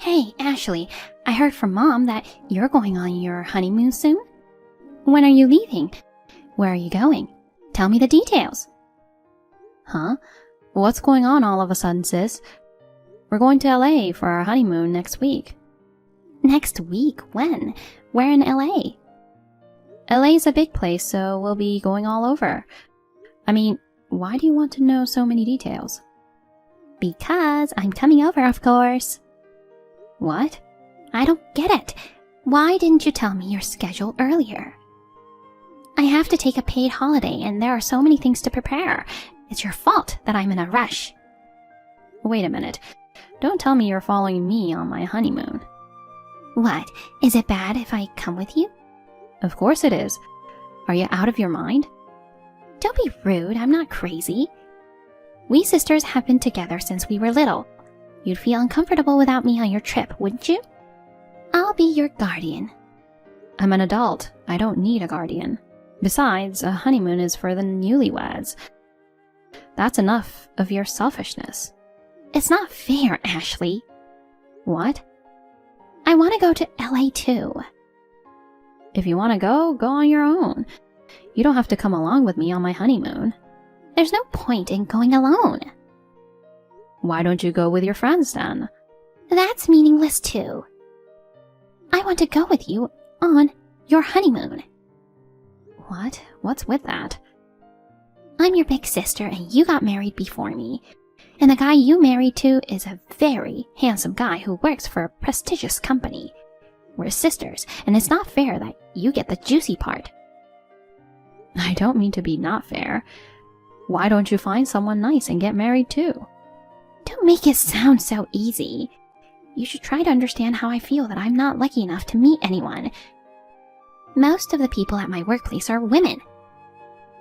Hey, Ashley, I heard from Mom that you're going on your honeymoon soon. When are you leaving? Where are you going? Tell me the details. Huh? What's going on all of a sudden, sis? We're going to LA for our honeymoon next week. Next week? When? Where in LA? LA's a big place, so we'll be going all over. I mean, why do you want to know so many details? Because I'm coming over, of course. What? I don't get it. Why didn't you tell me your schedule earlier? I have to take a paid holiday and there are so many things to prepare. It's your fault that I'm in a rush. Wait a minute. Don't tell me you're following me on my honeymoon. What? Is it bad if I come with you? Of course it is. Are you out of your mind? Don't be rude. I'm not crazy. We sisters have been together since we were little. You'd feel uncomfortable without me on your trip, wouldn't you? I'll be your guardian. I'm an adult. I don't need a guardian. Besides, a honeymoon is for the newlyweds. That's enough of your selfishness. It's not fair, Ashley. What? I want to go to LA too. If you want to go on your own. You don't have to come along with me on my honeymoon. There's no point in going alone. Why don't you go with your friends then? That's meaningless too. I want to go with you on your honeymoon. What? What's with that? I'm your big sister and you got married before me. And the guy you married to is a very handsome guy who works for a prestigious company. We're sisters, and it's not fair that you get the juicy part. I don't mean to be not fair. Why don't you find someone nice and get married too? Don't make it sound so easy. You should try to understand how I feel that I'm not lucky enough to meet anyone. Most of the people at my workplace are women.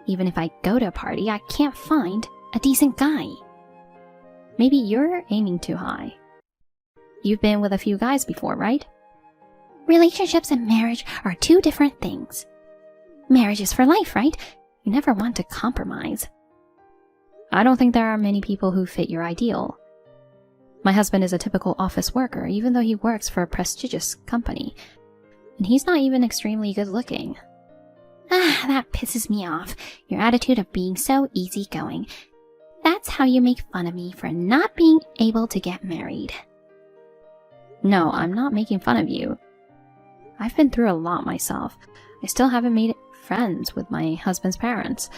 Even if I go to a party, I can't find a decent guy. Maybe you're aiming too high. You've been with a few guys before, right? Relationships and marriage are two different things. Marriage is for life, right? You never want to compromise. I don't think there are many people who fit your ideal. My husband is a typical office worker, even though he works for a prestigious company. And he's not even extremely good looking. Ah, that pisses me off. Your attitude of being so easygoing. That's how you make fun of me for not being able to get married. No, I'm not making fun of you. I've been through a lot myself. I still haven't made friends with my husband's parents.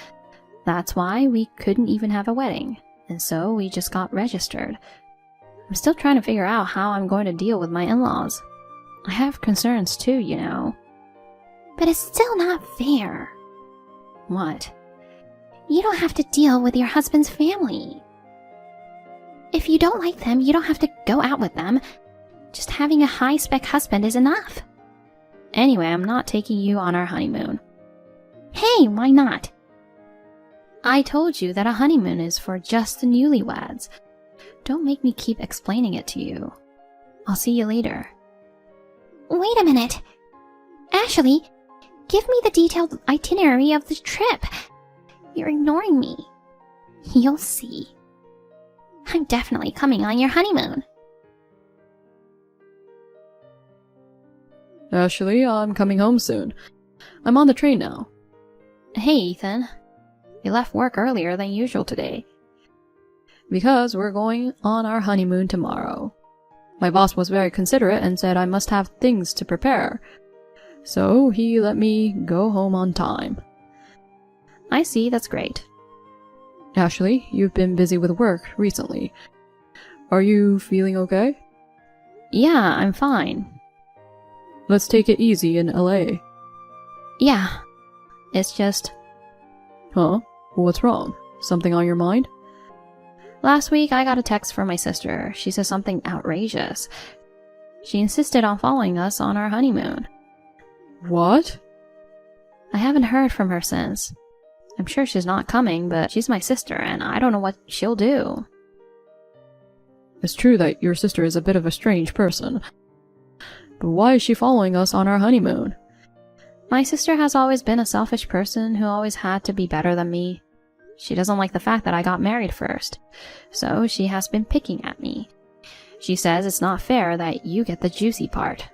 That's why we couldn't even have a wedding, and so we just got registered. I'm still trying to figure out how I'm going to deal with my in-laws. I have concerns too, you know. But it's still not fair. What? You don't have to deal with your husband's family. If you don't like them, you don't have to go out with them. Just having a high-spec husband is enough. Anyway, I'm not taking you on our honeymoon. Hey, why not? I told you that a honeymoon is for just the newlyweds. Don't make me keep explaining it to you. I'll see you later. Wait a minute. Ashley, give me the detailed itinerary of the trip. You're ignoring me. You'll see. I'm definitely coming on your honeymoon. Ashley, I'm coming home soon. I'm on the train now. Hey, Ethan. You left work earlier than usual today. Because we're going on our honeymoon tomorrow. My boss was very considerate and said I must have things to prepare. So he let me go home on time. I see, that's great. Ashley, you've been busy with work recently. Are you feeling okay? Yeah, I'm fine. Let's take it easy in LA. Yeah, it's just... Huh? What's wrong? Something on your mind? Last week I got a text from my sister. She said something outrageous. She insisted on following us on our honeymoon. What? I haven't heard from her since. I'm sure she's not coming, but she's my sister and I don't know what she'll do. It's true that your sister is a bit of a strange person. But why is she following us on our honeymoon? My sister has always been a selfish person who always had to be better than me. She doesn't like the fact that I got married first, so she has been picking at me. She says it's not fair that you get the juicy part.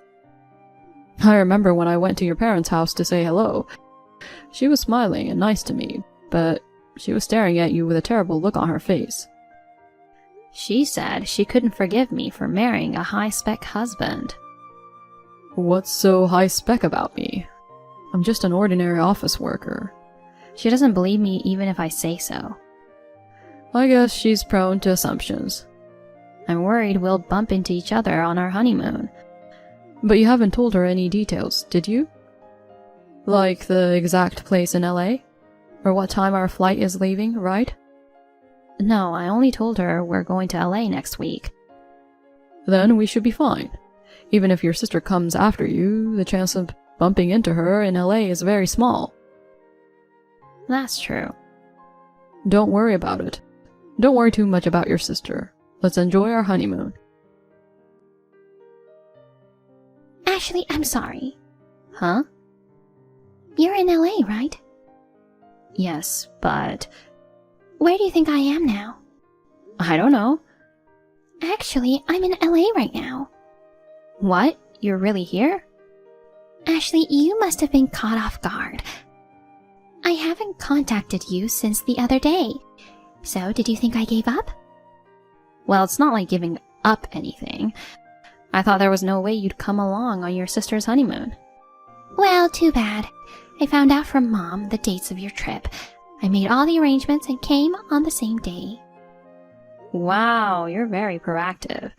I remember when I went to your parents' house to say hello. She was smiling and nice to me, but she was staring at you with a terrible look on her face. She said she couldn't forgive me for marrying a high-spec husband. What's so high-spec about me? I'm just an ordinary office worker. She doesn't believe me even if I say so. I guess she's prone to assumptions. I'm worried we'll bump into each other on our honeymoon. But you haven't told her any details, did you? Like the exact place in LA? Or what time our flight is leaving, right? No, I only told her we're going to LA next week. Then we should be fine. Even if your sister comes after you, the chance of bumping into her in LA is very small. That's true. Don't worry about it. Don't worry too much about your sister. Let's enjoy our honeymoon. Ashley, I'm sorry. Huh? You're in LA, right? Yes, but Where do you think I am now? I don't know. Actually, I'm in LA right now. What? You're really here? Ashley, you must have been caught off guard. I haven't contacted you since the other day. So, did you think I gave up? Well, it's not like giving up anything. I thought there was no way you'd come along on your sister's honeymoon. Well, too bad. I found out from Mom the dates of your trip. I made all the arrangements and came on the same day. Wow, you're very proactive.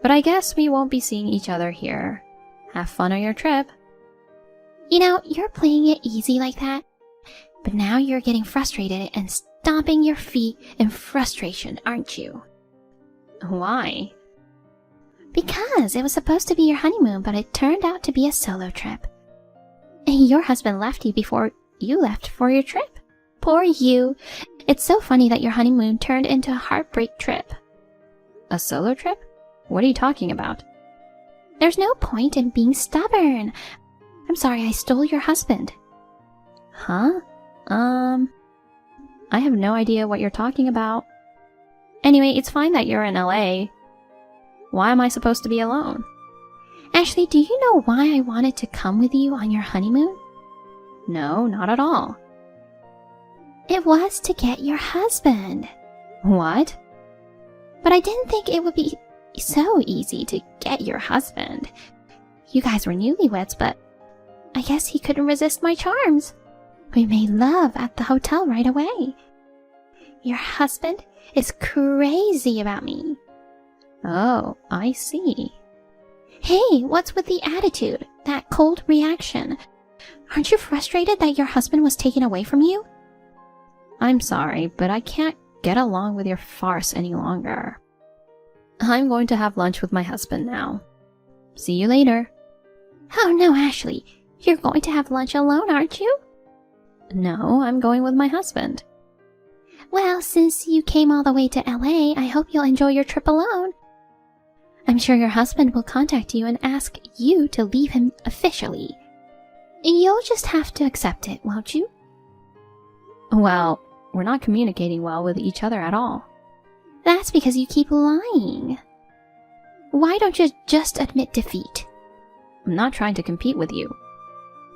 But I guess we won't be seeing each other here. Have fun on your trip. You know, you're playing it easy like that. But now you're getting frustrated and stomping your feet in frustration, aren't you? Why? Because it was supposed to be your honeymoon, but it turned out to be a solo trip. And your husband left you before you left for your trip. Poor you. It's so funny that your honeymoon turned into a heartbreak trip. A solo trip? What are you talking about? There's no point in being stubborn. I'm sorry I stole your husband. Huh? I have no idea what you're talking about. Anyway, it's fine that you're in LA. Why am I supposed to be alone? Ashley, do you know why I wanted to come with you on your honeymoon? No, not at all. It was to get your husband. What? But I didn't think it would be so easy to get your husband. You guys were newlyweds, but I guess he couldn't resist my charms. We made love at the hotel right away. Your husband is crazy about me. Oh, I see. Hey, what's with the attitude? That cold reaction? Aren't you frustrated that your husband was taken away from you? I'm sorry, but I can't get along with your farce any longer. I'm going to have lunch with my husband now. See you later. Oh no, Ashley. You're going to have lunch alone, aren't you? No, I'm going with my husband. Well, since you came all the way to LA, I hope you'll enjoy your trip alone. I'm sure your husband will contact you and ask you to leave him officially. You'll just have to accept it, won't you? Well, we're not communicating well with each other at all. That's because you keep lying. Why don't you just admit defeat? I'm not trying to compete with you.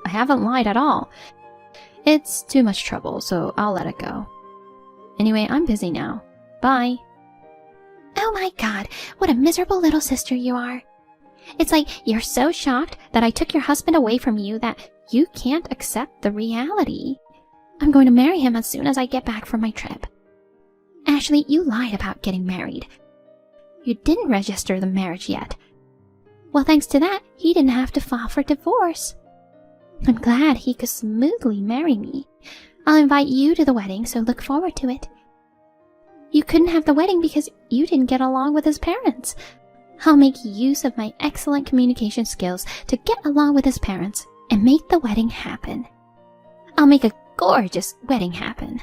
I haven't lied at all. It's too much trouble, so I'll let it go. Anyway, I'm busy now. Bye. Oh my god, what a miserable little sister you are. It's like you're so shocked that I took your husband away from you that you can't accept the reality. I'm going to marry him as soon as I get back from my trip. Ashley, you lied about getting married. You didn't register the marriage yet. Well, thanks to that, he didn't have to file for divorce. I'm glad he could smoothly marry me. I'll invite you to the wedding, so look forward to it. You couldn't have the wedding because you didn't get along with his parents. I'll make use of my excellent communication skills to get along with his parents and make the wedding happen. I'll make a gorgeous wedding happen.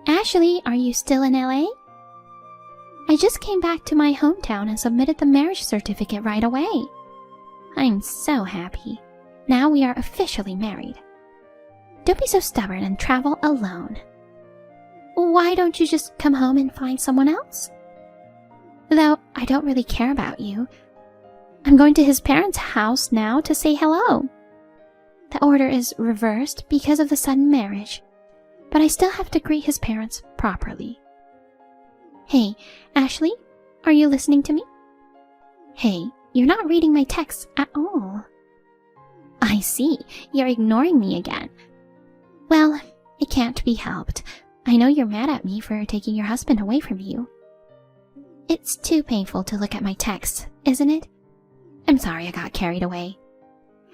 Ashley, are you still in LA? I just came back to my hometown and submitted the marriage certificate right away. I'm so happy. Now we are officially married. Don't be so stubborn and travel alone. Why don't you just come home and find someone else? Though I don't really care about you. I'm going to his parents' house now to say hello. The order is reversed because of the sudden marriage, but I still have to greet his parents properly. Hey, Ashley, are you listening to me? Hey, you're not reading my texts at all. I see, you're ignoring me again. Well, it can't be helped. I know you're mad at me for taking your husband away from you. It's too painful to look at my texts, isn't it? I'm sorry I got carried away.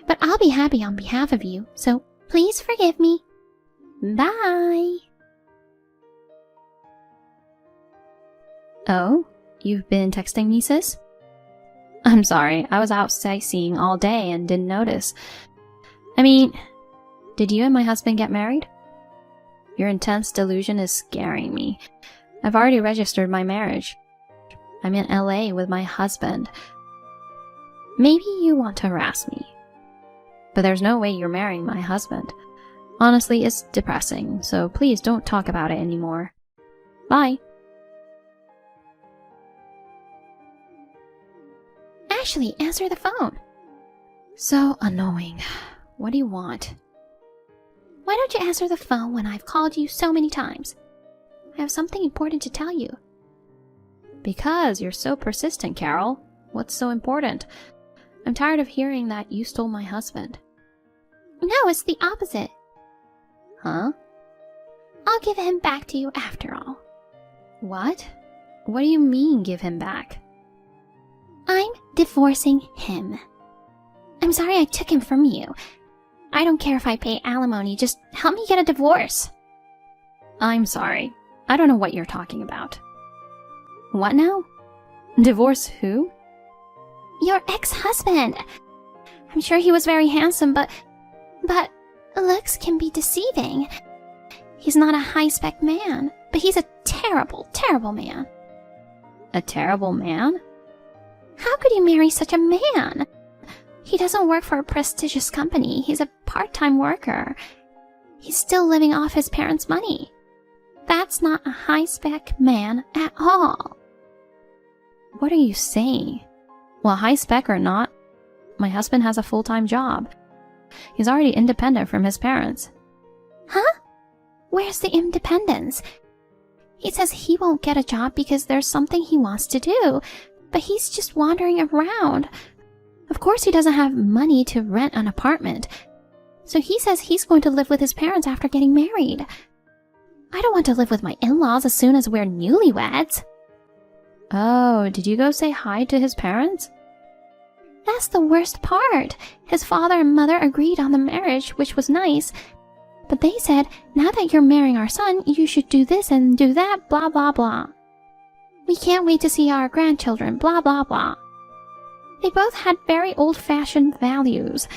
But I'll be happy on behalf of you, so please forgive me. Bye! Oh, you've been texting me, sis? I'm sorry, I was out sightseeing all day and didn't notice. I mean, did you and my husband get married? Your intense delusion is scaring me. I've already registered my marriage. I'm in LA with my husband. Maybe you want to harass me. But there's no way you're marrying my husband. Honestly, it's depressing, so please don't talk about it anymore. Bye. Ashley, answer the phone. So annoying. What do you want? Why don't you answer the phone when I've called you so many times? I have something important to tell you. Because you're so persistent, Carol. What's so important? I'm tired of hearing that you stole my husband. No, it's the opposite. Huh? I'll give him back to you after all. What? What do you mean, give him back? I'm divorcing him. I'm sorry I took him from you. I don't care if I pay alimony, just help me get a divorce. I'm sorry. I don't know what you're talking about. What now? Divorce who? Your ex-husband. I'm sure he was very handsome, but looks can be deceiving. He's not a high-spec man, but he's a terrible, terrible man. A terrible man? How could you marry such a man? He doesn't work for a prestigious company. He's a part-time worker. He's still living off his parents' money. That's not a high-spec man at all. What are you saying? Well, high-spec or not, my husband has a full-time job. He's already independent from his parents. Huh? Where's the independence? He says he won't get a job because there's something he wants to do, but he's just wandering around. Of course he doesn't have money to rent an apartment, so he says he's going to live with his parents after getting married. I don't want to live with my in-laws as soon as we're newlyweds. Oh, did you go say hi to his parents? That's the worst part. His father and mother agreed on the marriage, which was nice, but they said, now that you're marrying our son, you should do this and do that, blah blah blah. We can't wait to see our grandchildren, blah blah blah. They both had very old-fashioned values.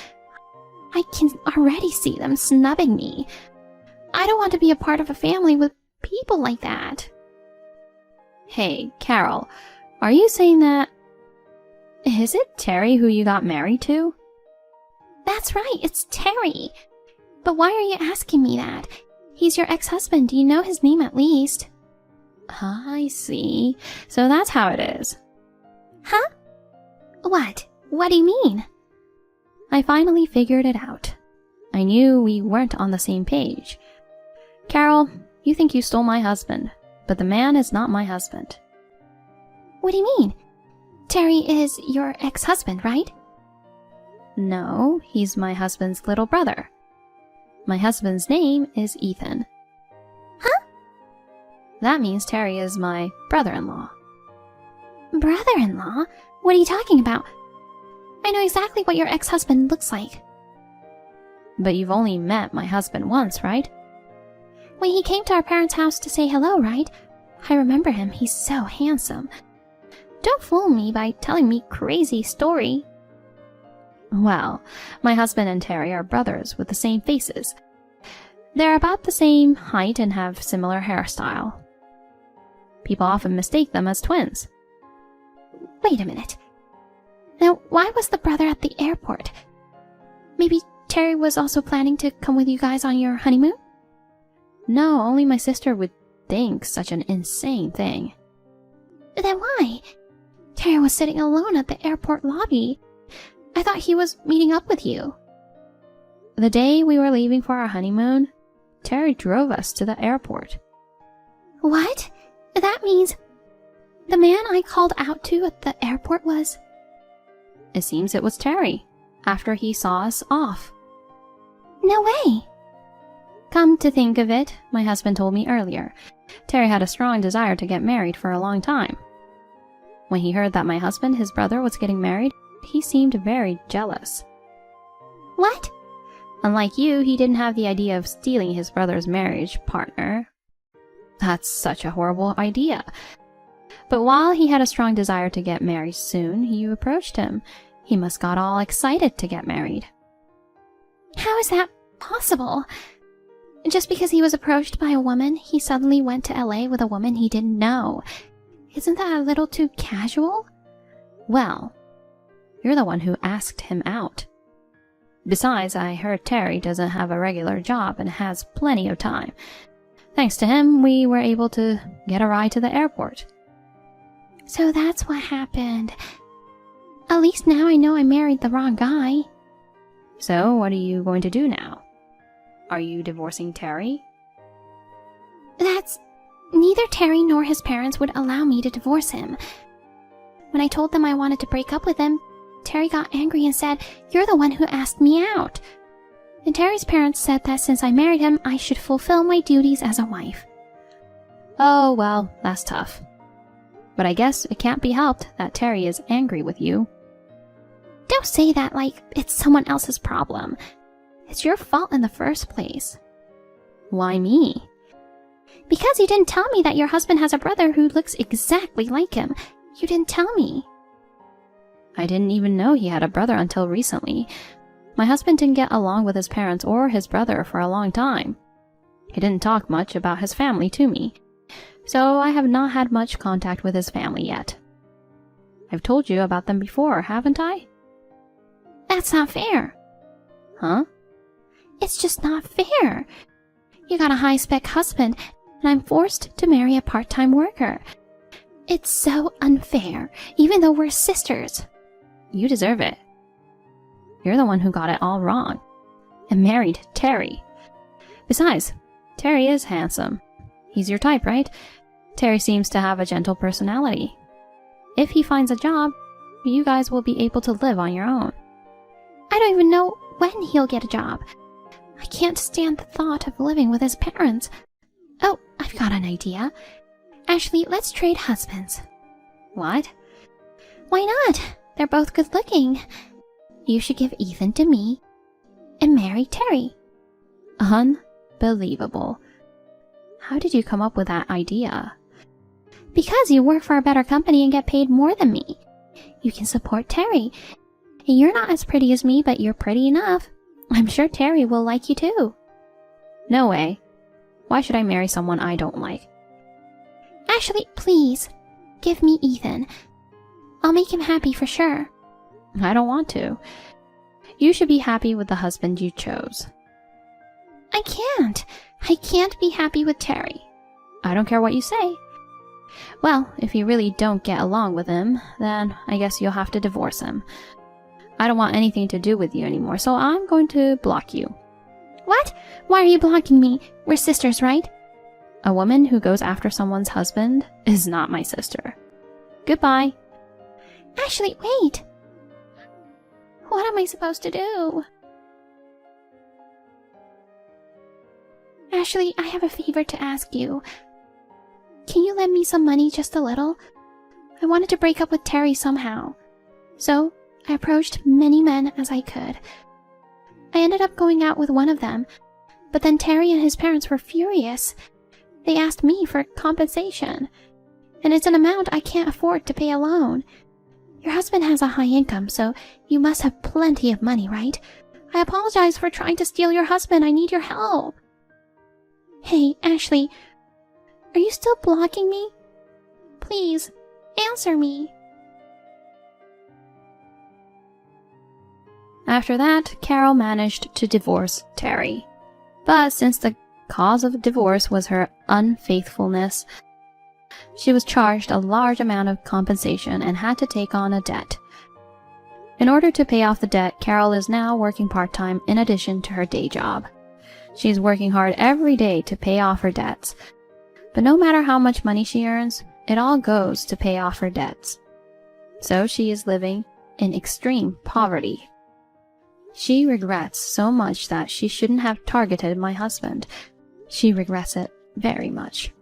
I can already see them snubbing me. I don't want to be a part of a family with people like that. Hey, Carol, are you saying that... Is it Terry who you got married to? That's right, it's Terry. But why are you asking me that? He's your ex-husband. Do you know his name at least? I see. So that's how it is. Huh? What? What do you mean? I finally figured it out. I knew we weren't on the same page. Carol, you think you stole my husband, but the man is not my husband. What do you mean? Terry is your ex-husband, right? No, he's my husband's little brother. My husband's name is Ethan. Huh? That means Terry is my brother-in-law. Brother-in-law? What are you talking about? I know exactly what your ex-husband looks like. But you've only met my husband once, right? When he came to our parents' house to say hello, right? I remember him. He's so handsome. Don't fool me by telling me crazy story. Well, my husband and Terry are brothers with the same faces. They're about the same height and have similar hairstyle. People often mistake them as twins. Wait a minute. Now, why was the brother at the airport? Maybe Terry was also planning to come with you guys on your honeymoon? No, only my sister would think such an insane thing. Then why? Terry was sitting alone at the airport lobby. I thought he was meeting up with you. The day we were leaving for our honeymoon, Terry drove us to the airport. What? That means the man I called out to at the airport was... It seems it was Terry, after he saw us off. No way. Come to think of it, my husband told me earlier, Terry had a strong desire to get married for a long time. When he heard that my husband, his brother, was getting married, he seemed very jealous. What? Unlike you, he didn't have the idea of stealing his brother's marriage partner. That's such a horrible idea. But while he had a strong desire to get married soon, you approached him. He must got all excited to get married. How is that possible? Just because he was approached by a woman, he suddenly went to LA with a woman he didn't know. Isn't that a little too casual? Well, you're the one who asked him out. Besides, I heard Terry doesn't have a regular job and has plenty of time. Thanks to him, we were able to get a ride to the airport. So that's what happened. At least now I know I married the wrong guy. So, what are you going to do now? Are you divorcing Terry? That's... Neither Terry nor his parents would allow me to divorce him. When I told them I wanted to break up with him, Terry got angry and said, "You're the one who asked me out." And Terry's parents said that since I married him, I should fulfill my duties as a wife. Oh, well, that's tough. But I guess it can't be helped that Terry is angry with you. Don't say that like it's someone else's problem. It's your fault in the first place. Why me? Because you didn't tell me that your husband has a brother who looks exactly like him. You didn't tell me. I didn't even know he had a brother until recently. My husband didn't get along with his parents or his brother for a long time. He didn't talk much about his family to me, so I have not had much contact with his family yet. I've told you about them before, haven't I? That's not fair. Huh? It's just not fair. You got a high-spec husband, and I'm forced to marry a part-time worker. It's so unfair, even though we're sisters. You deserve it. You're the one who got it all wrong and married Terry. Besides, Terry is handsome. He's your type, right? Terry seems to have a gentle personality. If he finds a job, you guys will be able to live on your own. I don't even know when he'll get a job. I can't stand the thought of living with his parents. Oh, I've got an idea. Ashley, let's trade husbands. What? Why not? They're both good looking. You should give Ethan to me and marry Terry. Unbelievable. How did you come up with that idea? Because you work for a better company and get paid more than me. You can support Terry. And you're not as pretty as me, but you're pretty enough. I'm sure Terry will like you too. No way. Why should I marry someone I don't like? Ashley, please. Give me Ethan. I'll make him happy for sure. I don't want to. You should be happy with the husband you chose. I can't. I can't be happy with Terry. I don't care what you say. Well, if you really don't get along with him, then I guess you'll have to divorce him. I don't want anything to do with you anymore, so I'm going to block you. What? Why are you blocking me? We're sisters, right? A woman who goes after someone's husband is not my sister. Goodbye. Ashley, wait. What am I supposed to do? Ashley, I have a favor to ask you. Can you lend me some money, just a little? I wanted to break up with Terry somehow. So, I approached many men as I could. I ended up going out with one of them, but then Terry and his parents were furious. They asked me for compensation, and it's an amount I can't afford to pay alone. Your husband has a high income, so you must have plenty of money, right? I apologize for trying to steal your husband. I need your help. Hey, Ashley, are you still blocking me? Please, answer me. After that, Carol managed to divorce Terry. But since the cause of divorce was her unfaithfulness. She was charged a large amount of compensation and had to take on a debt. In order to pay off the debt, Carol is now working part-time in addition to her day job. She is working hard every day to pay off her debts. But no matter how much money she earns, it all goes to pay off her debts. So she is living in extreme poverty. She regrets so much that she shouldn't have targeted my husband. She regrets it very much.